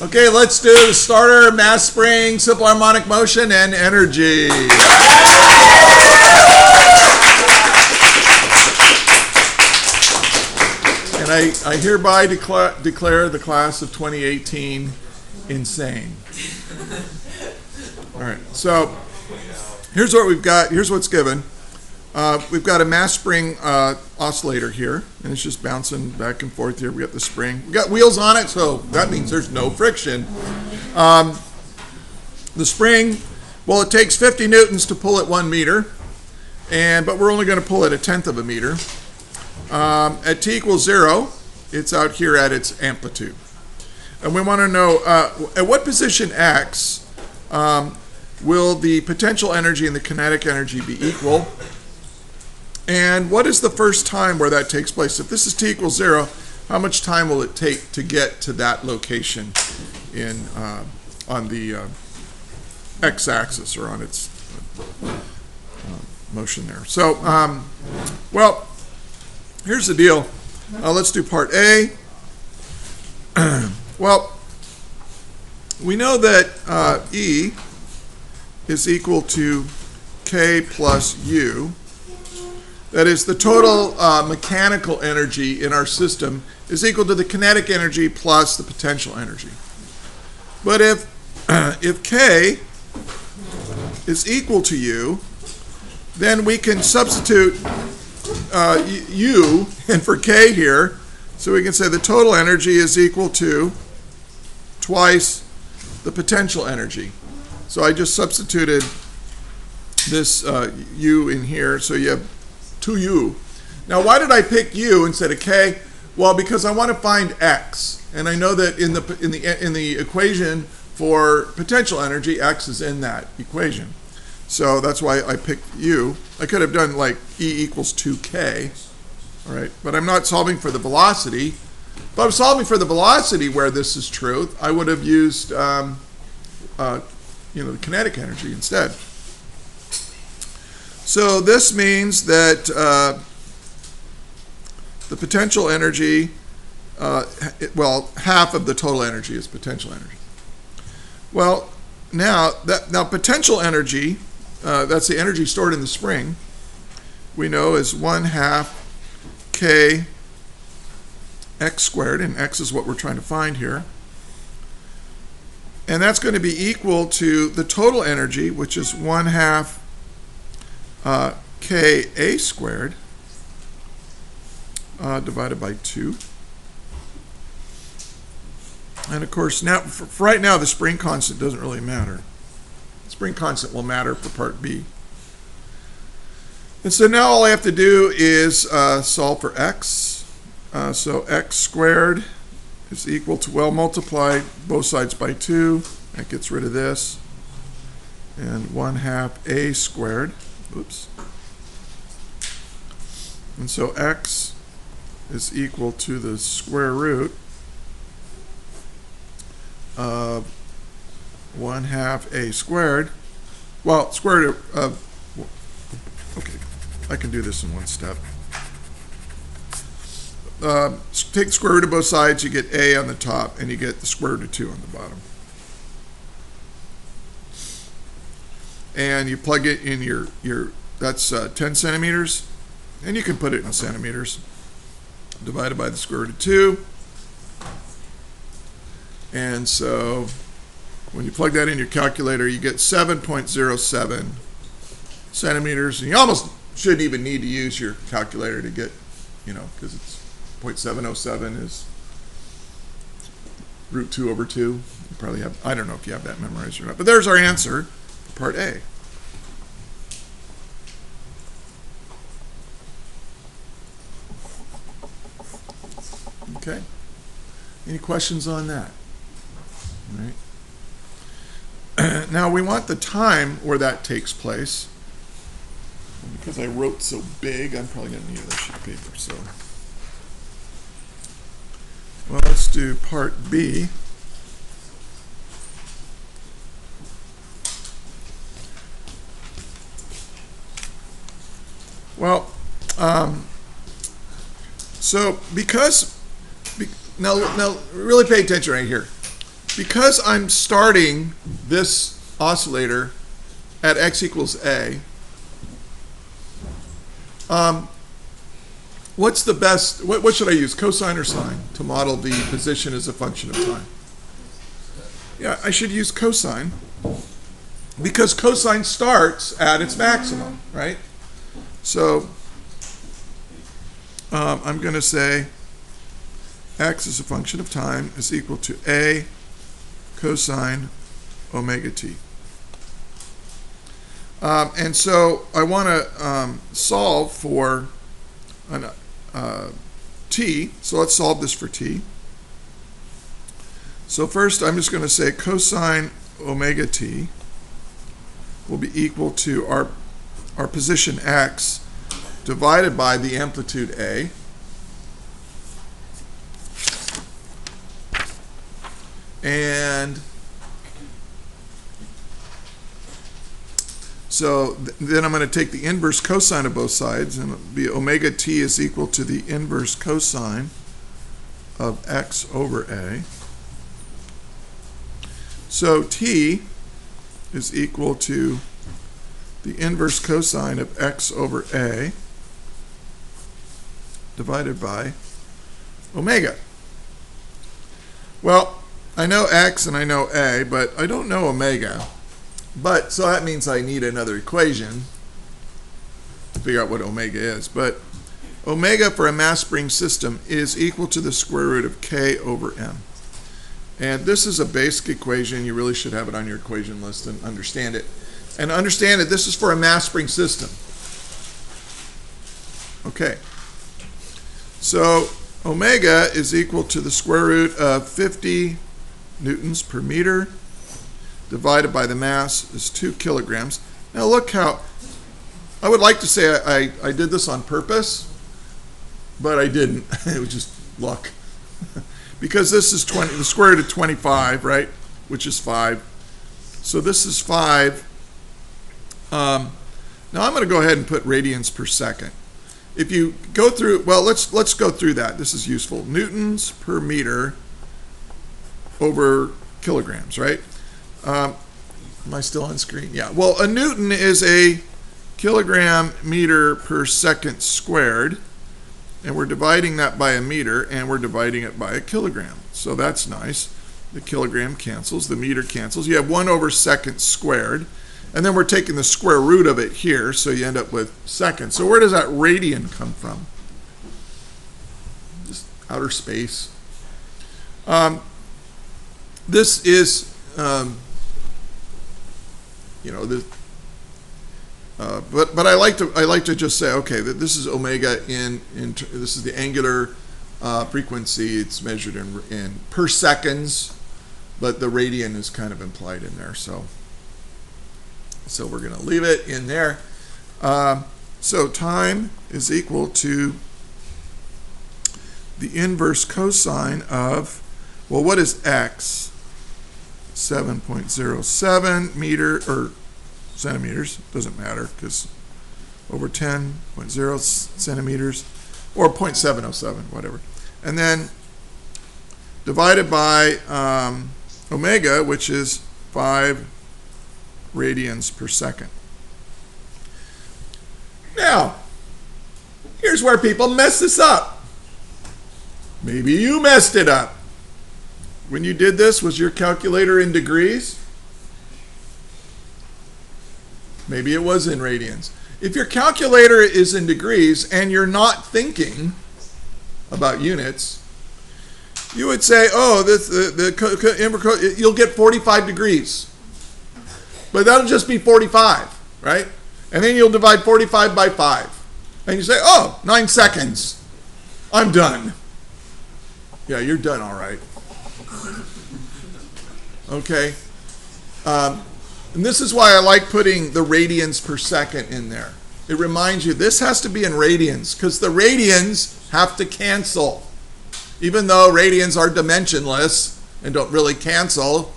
Okay, let's do the starter, mass spring, simple harmonic motion, and energy. And I hereby declare the class of 2018 insane. All right, so here's what we've got. Here's what's given. We've got a mass spring oscillator here, and it's just bouncing back and forth here. We got the spring. We got wheels on it, so that means there's no friction. The spring, well, it takes 50 newtons to pull it 1 meter, but we're only going to pull it 1/10 of a meter. At t equals 0, it's out here at its amplitude. And we want to know at what position x will the potential energy and the kinetic energy be equal? And what is the first time where that takes place? If this is t equals 0, how much time will it take to get to that location on the x-axis, or on its motion there? So, well, here's the deal. Let's do part A. Well, we know that E is equal to K plus U. That is, the total mechanical energy in our system is equal to the kinetic energy plus the potential energy. But if K is equal to U, then we can substitute U and for K here, so we can say the total energy is equal to twice the potential energy. So I just substituted this U in here, so you have 2U. Now, why did I pick U instead of K? Well, because I want to find X, and I know that in the equation for potential energy, X is in that equation. So that's why I picked U. I could have done like E equals 2K, all right? But I'm not solving for the velocity. If I was solving for the velocity where this is true, I would have used the kinetic energy instead. So this means that the potential energy, half of the total energy is potential energy. Well, now potential energy, that's the energy stored in the spring, we know is 1/2 K x squared, and x is what we're trying to find here. And that's going to be equal to the total energy, which is 1/2 K a squared divided by 2. And of course, now for right now, the spring constant doesn't really matter. The spring constant will matter for part B. And so now all I have to do is solve for x. So x squared is equal to, well, multiply both sides by 2. That gets rid of this. And 1/2 a squared. Oops. And so x is equal to the square root of 1/2 a squared. Well, square root of, okay, I can do this in one step. Take the square root of both sides, you get a on the top, and you get the square root of 2 on the bottom. And you plug it in that's 10 centimeters, and you can put it in centimeters, divided by the square root of 2. And so when you plug that in your calculator, you get 7.07 centimeters. And you almost shouldn't even need to use your calculator to get, because it's 0.707 is root 2 over 2. You probably have, I don't know if you have that memorized or not, but there's our answer for part A. Okay. Any questions on that? All right. Now we want the time where that takes place. Because I wrote so big, I'm probably going to need another sheet of paper. So, well, let's do part B. Well, so now really pay attention right here. because I'm starting this oscillator at x equals a, what's the best, what should I use, cosine or sine, to model the position as a function of time? Yeah, I should use cosine, because cosine starts at its maximum, right? So I'm going to say x as a function of time is equal to a cosine omega t. And so I want to solve for an, t, so let's solve this for t. So first I'm just going to say cosine omega t will be equal to our position x divided by the amplitude a. And so then I'm going to take the inverse cosine of both sides, and it'll be omega t is equal to the inverse cosine of x over a. So t is equal to the inverse cosine of x over a divided by omega. Well, I know x and I know a, but I don't know omega. But so that means I need another equation to figure out what omega is. But omega for a mass spring system is equal to the square root of k over m. And this is a basic equation. You really should have it on your equation list and understand it. And understand that this is for a mass spring system. Okay. So omega is equal to the square root of 50 newtons per meter divided by the mass is 2 kilograms. Now look how, I would like to say I did this on purpose, but I didn't. It was just luck. Because this is the square root of 25, right, which is 5. So this is 5. Now I'm going to go ahead and put radians per second. If you go through, well, let's go through that. This is useful. Newtons per meter over kilograms, right? Am I still on screen? Yeah. Well, a newton is a kilogram meter per second squared, and we're dividing that by a meter, and we're dividing it by a kilogram. So that's nice. The kilogram cancels, the meter cancels. You have 1 over second squared, and then we're taking the square root of it here, so you end up with seconds. So where does that radian come from? Just outer space. This is, but I like to just say, okay, that this is omega this is the angular frequency. It's measured in per seconds, but the radian is kind of implied in there. So we're going to leave it in there. So time is equal to the inverse cosine of, well, what is x? 7.07 meter or centimeters, doesn't matter because over 10.0 centimeters or 0.707, whatever. And then divided by omega, which is 5 radians per second. Now, here's where people mess this up. Maybe you messed it up. When you did this, was your calculator in degrees? Maybe it was in radians. If your calculator is in degrees and you're not thinking about units, you would say, oh, you'll get 45 degrees. But that'll just be 45, right? And then you'll divide 45 by 5. And you say, oh, 9 seconds. I'm done. Yeah, you're done all right. Okay. And this is why I like putting the radians per second in there. It reminds you, this has to be in radians, because the radians have to cancel. Even though radians are dimensionless and don't really cancel,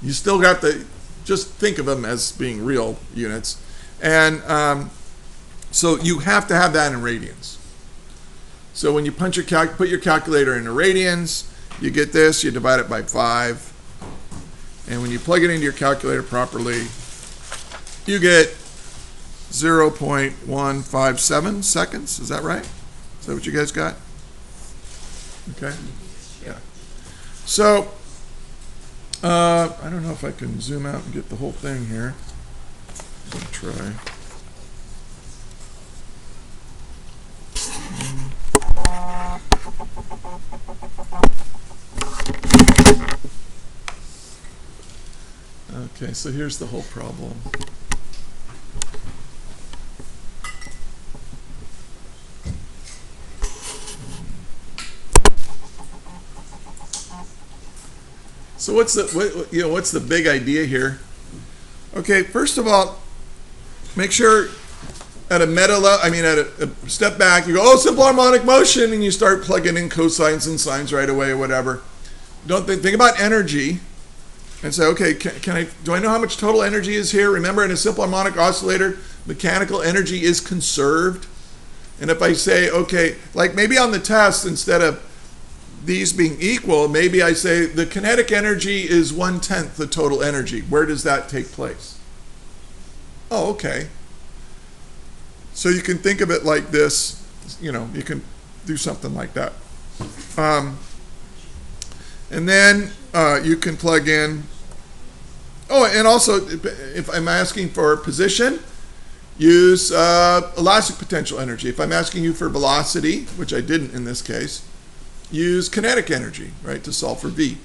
you still have to just think of them as being real units. And so you have to have that in radians. So when you put your calculator into radians, You get this, you divide it by 5. And when you plug it into your calculator properly, you get 0.157 seconds. Is that right? Is that what you guys got? Okay. Yeah. So, I don't know if I can zoom out and get the whole thing here. I'll try. Okay, so here's the whole problem. So what's the big idea here? Okay, first of all, make sure at a meta level, at a step back, you go, oh, simple harmonic motion, and you start plugging in cosines and sines right away or whatever. Don't think about energy and say, okay, do I know how much total energy is here? Remember, in a simple harmonic oscillator, mechanical energy is conserved. And if I say, okay, like maybe on the test, instead of these being equal, maybe I say the kinetic energy is 1/10 the total energy. Where does that take place? Oh, okay. So you can think of it like this. You can do something like that. And then you can plug in. Oh, and also, if I'm asking for position, use elastic potential energy. If I'm asking you for velocity, which I didn't in this case, use kinetic energy, right, to solve for V.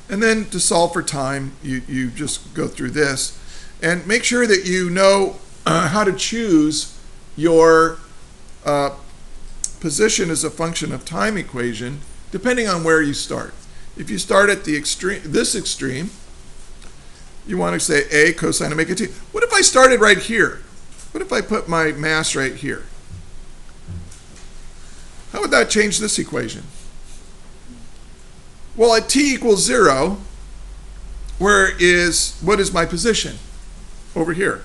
And then to solve for time, you just go through this. And make sure that you know how to choose your position as a function of time equation, depending on where you start. If you start at the extreme, this extreme, you want to say A cosine omega t. What if I started right here? What if I put my mass right here? How would that change this equation? Well, at t equals 0, what is my position? Over here.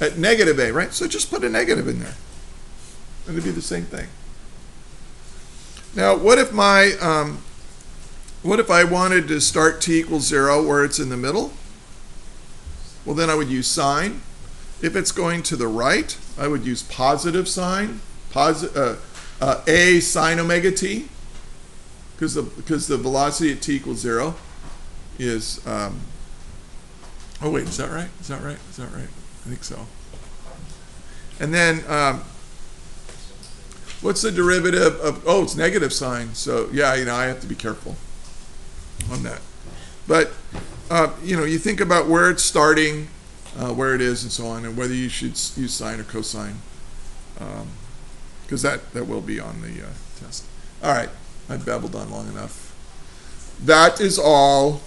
At negative A, right? So just put a negative in there. And it'd be the same thing. Now, what if I wanted to start t equals 0 where it's in the middle? Well, then I would use sine. If it's going to the right, I would use positive sine, A sine omega t, because the velocity at t equals 0 is, oh wait, is that right? Is that right? Is that right? I think so. And then, what's the derivative of, oh, it's negative sine. So yeah, I have to be careful on that. But, you think about where it's starting, where it is and so on, and whether you should use sine or cosine, because that will be on the test. All right, I've babbled on long enough. That is all.